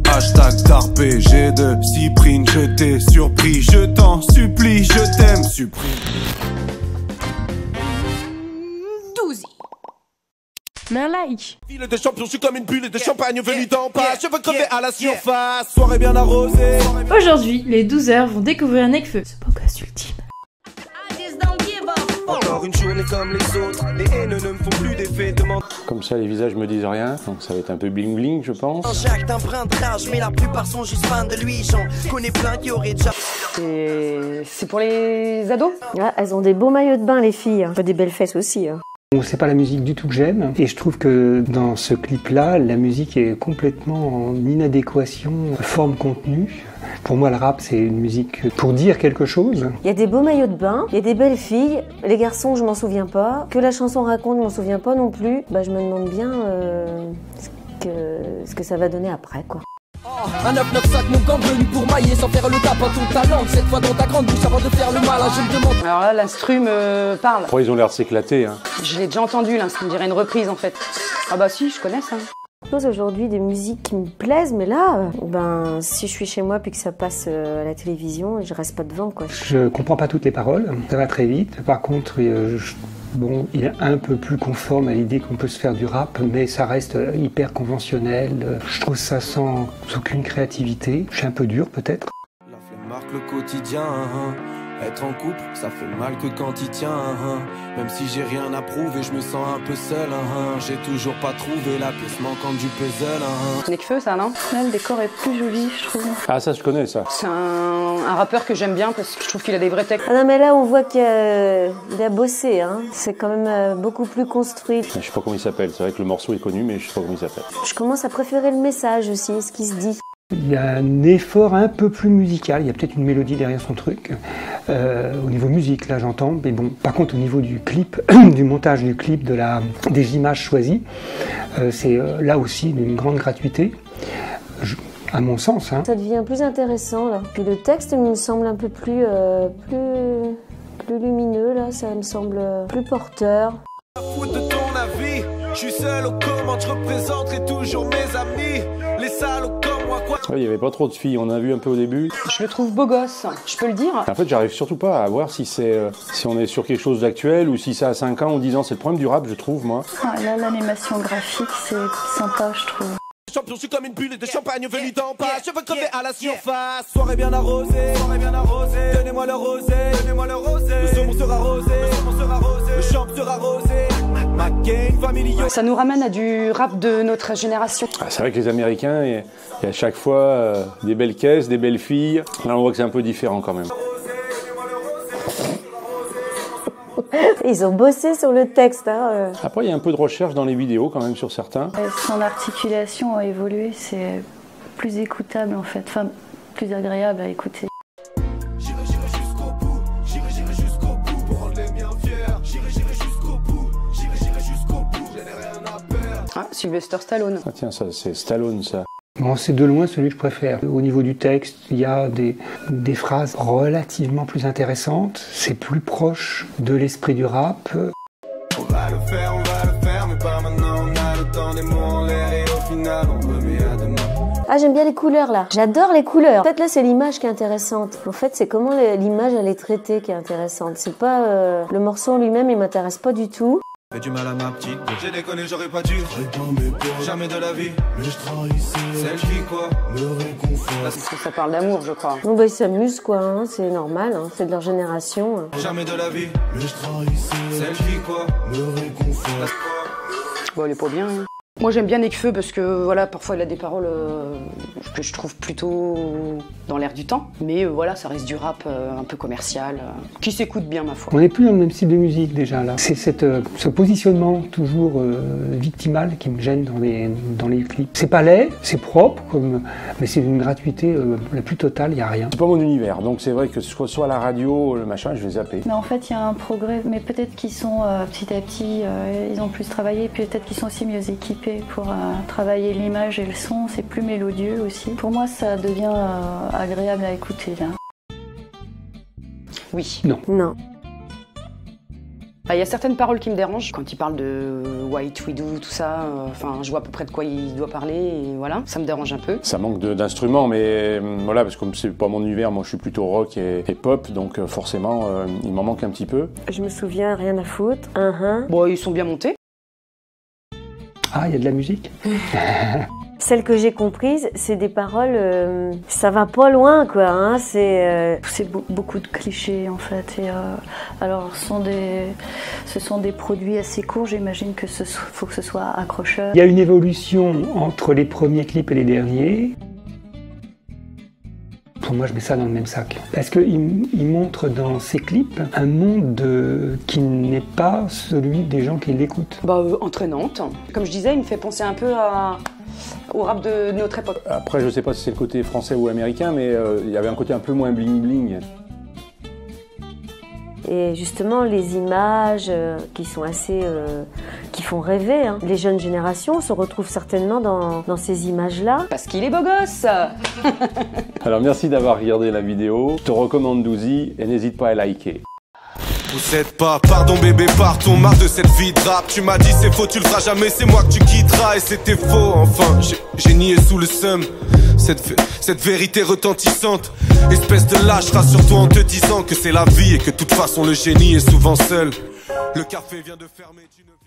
Hashtag tarpé, j'ai de Cyprine, je t'ai surpris, je t'en supplie, je t'aime, supprime. 12. Mais un like. Ville de champion, je suis comme une bulle de champagne venue d'en bas. Je veux crever à la surface, soirée bien arrosée. Aujourd'hui, les 12h vont découvrir Nekfeu, ce beau gosse ultime. Encore une journée comme les autres, les haines ne me font plus d'effet de mentir. Comme ça, les visages me disent rien, donc ça va être un peu bling bling, je pense. Jacques d'un brin de rage, mais la plupart sont juste fans de lui. J'en connais plein qui auraient déjà. C'est pour les ados. Ah, elles ont des beaux maillots de bain, les filles. Des belles fesses aussi. Bon, c'est pas la musique du tout que j'aime, et je trouve que dans ce clip-là, la musique est complètement en inadéquation forme-contenu. Pour moi, le rap, c'est une musique pour dire quelque chose. Il y a des beaux maillots de bain, il y a des belles filles. Les garçons, je m'en souviens pas. Que la chanson raconte, je m'en souviens pas non plus. Bah, je me demande bien ce que ça va donner après, quoi. Un 995, mon camp venu pour mailler sans faire le tapin ton talent. Cette fois dans ta grande bouche avant de faire le mal, je me demande. Alors là, l'instru me parle. Après, ils ont l'air de s'éclater. Hein. Je l'ai déjà entendu, l'instru, on dirait une reprise en fait. Ah bah si, je connais ça. Je pose aujourd'hui des musiques qui me plaisent, mais là, si je suis chez moi puis que ça passe à la télévision, je reste pas devant, quoi. Je comprends pas toutes les paroles, ça va très vite. Par contre, bon, il est un peu plus conforme à l'idée qu'on peut se faire du rap, mais ça reste hyper conventionnel. Je trouve ça sans aucune créativité. Je suis un peu dur, peut-être. La flemme marque le quotidien. Être en couple, ça fait mal que quand il tient. Même si j'ai rien à prouver, je me sens un peu seul. J'ai toujours pas trouvé la pièce manquante du puzzle. Nekfeu, ça, non? Là, le décor est plus joli, je trouve. Ah, ça, je connais, ça. C'est un rappeur que j'aime bien parce que je trouve qu'il a des vrais textes. Ah non, mais là, on voit qu'il a bossé, hein. C'est quand même beaucoup plus construit. Je sais pas comment il s'appelle. C'est vrai que le morceau est connu, mais je sais pas comment il s'appelle. Je commence à préférer le message aussi, ce qui se dit. Il y a un effort un peu plus musical, il y a peut-être une mélodie derrière son truc. Au niveau musique, là j'entends, mais bon, par contre au niveau du clip, du montage du clip, des images choisies, c'est là aussi d'une grande gratuité, à mon sens. Hein. Ça devient plus intéressant là. Puis le texte me semble un peu plus lumineux là, ça me semble plus porteur. Foutre de ton avis, je suis seul aux commandes, je représenterai toujours mes amis, les salauds comme moi quoi. Il n'y avait pas trop de filles, on a vu un peu au début. Je le trouve beau gosse, je peux le dire. En fait, j'arrive surtout pas à voir si on est sur quelque chose d'actuel ou si ça a 5 ans ou 10 ans. C'est le problème du rap, je trouve, moi. Ah, là, l'animation graphique, c'est sympa, je trouve. Champion, je suis comme une bulle de champagne venue d'en bas. Je veux crever à la surface, soirée bien arrosée. Donnez-moi le rosé, le saumon sera rosé, le champ sera rosé. Ça nous ramène à du rap de notre génération. Ah, c'est vrai que les Américains, il y a à chaque fois des belles caisses, des belles filles. Là, on voit que c'est un peu différent quand même. Ils ont bossé sur le texte. Hein. Après, il y a un peu de recherche dans les vidéos quand même sur certains. Son articulation a évolué, c'est plus écoutable en fait, enfin plus agréable à écouter. J'irai jusqu'au bout, j'irai jusqu'au bout pour rendre les miens fiers. J'irai jusqu'au bout, j'irai jusqu'au bout, je n'ai rien à perdre. Ah, Sylvester Stallone. Ah tiens, ça c'est Stallone, ça. Bon, c'est de loin celui que je préfère. Au niveau du texte, il y a des phrases relativement plus intéressantes. C'est plus proche de l'esprit du rap. On va le faire, mais pas maintenant. On a le temps des mots en l'air et au final on remet à demain. Ah, j'aime bien les couleurs là. J'adore les couleurs. En fait, là, c'est l'image qui est intéressante. En fait, c'est comment l'image elle est traitée qui est intéressante. C'est pas le morceau en lui-même, il m'intéresse pas du tout. J'ai du mal à ma petite, j'ai déconné, j'aurais pas dû. Jamais de la vie, mais je trahissais. Celle qui quoi me réconfort. Parce que ça parle d'amour, je crois. Bon, bah, ils s'amusent quoi, hein. C'est normal, hein. C'est de leur génération. Jamais de la vie, mais je trahissais. Celle qui quoi me réconfort. Bon, il est pas bien. Hein. Moi, j'aime bien Nekfeu parce que voilà, parfois il a des paroles que je trouve plutôt dans l'air du temps. Mais voilà, ça reste du rap un peu commercial, qui s'écoute bien, ma foi. On n'est plus dans le même style de musique déjà là. C'est ce positionnement toujours victimal qui me gêne dans les clips. C'est pas laid, c'est propre, mais c'est d'une gratuité la plus totale, il n'y a rien. C'est pas mon univers, donc c'est vrai que ce soit à la radio, le machin, je vais zapper. Mais en fait, il y a un progrès, mais peut-être qu'ils sont petit à petit, ils ont plus travaillé, puis peut-être qu'ils sont aussi mieux équipés pour travailler l'image et le son, c'est plus mélodieux aussi. Pour moi, ça devient agréable à écouter là. Oui. Non. Non. Il y a certaines paroles qui me dérangent. Quand il parle de White Widow, tout ça, je vois à peu près de quoi il doit parler, et voilà, ça me dérange un peu. Ça manque d'instruments, mais voilà, parce que comme c'est pas mon univers, moi je suis plutôt rock et pop, donc forcément, il m'en manque un petit peu. Je me souviens, rien à foutre. Bon, ils sont bien montés. Ah, il y a de la musique. Celle que j'ai comprise, c'est des paroles, ça va pas loin, quoi. Hein, c'est beaucoup de clichés, en fait. Et, alors, ce sont des produits assez courts. J'imagine que faut que ce soit accrocheur. Il y a une évolution entre les premiers clips et les derniers. Pour moi, je mets ça dans le même sac. Parce qu'il montre dans ses clips un monde qui n'est pas celui des gens qui l'écoutent. Entraînante. Comme je disais, il me fait penser un peu au rap de notre époque. Après, je sais pas si c'est le côté français ou américain, mais il y avait un côté un peu moins bling-bling. Et justement, les images qui sont assez... qui font rêver. Hein. Les jeunes générations se retrouvent certainement dans ces images-là. Parce qu'il est beau gosse. Alors merci d'avoir regardé la vidéo. Je te recommande Douzy et n'hésite pas à liker. Vous êtes pas, pardon bébé, partons, marre de cette vie de rap. Tu m'as dit c'est faux, tu le feras jamais, c'est moi que tu quitteras. Et c'était faux, enfin, j'ai nié sous le seum cette vérité retentissante. Espèce de lâche, rassure-toi en te disant que c'est la vie et que de toute façon le génie est souvent seul. Le café vient de fermer, tu ne...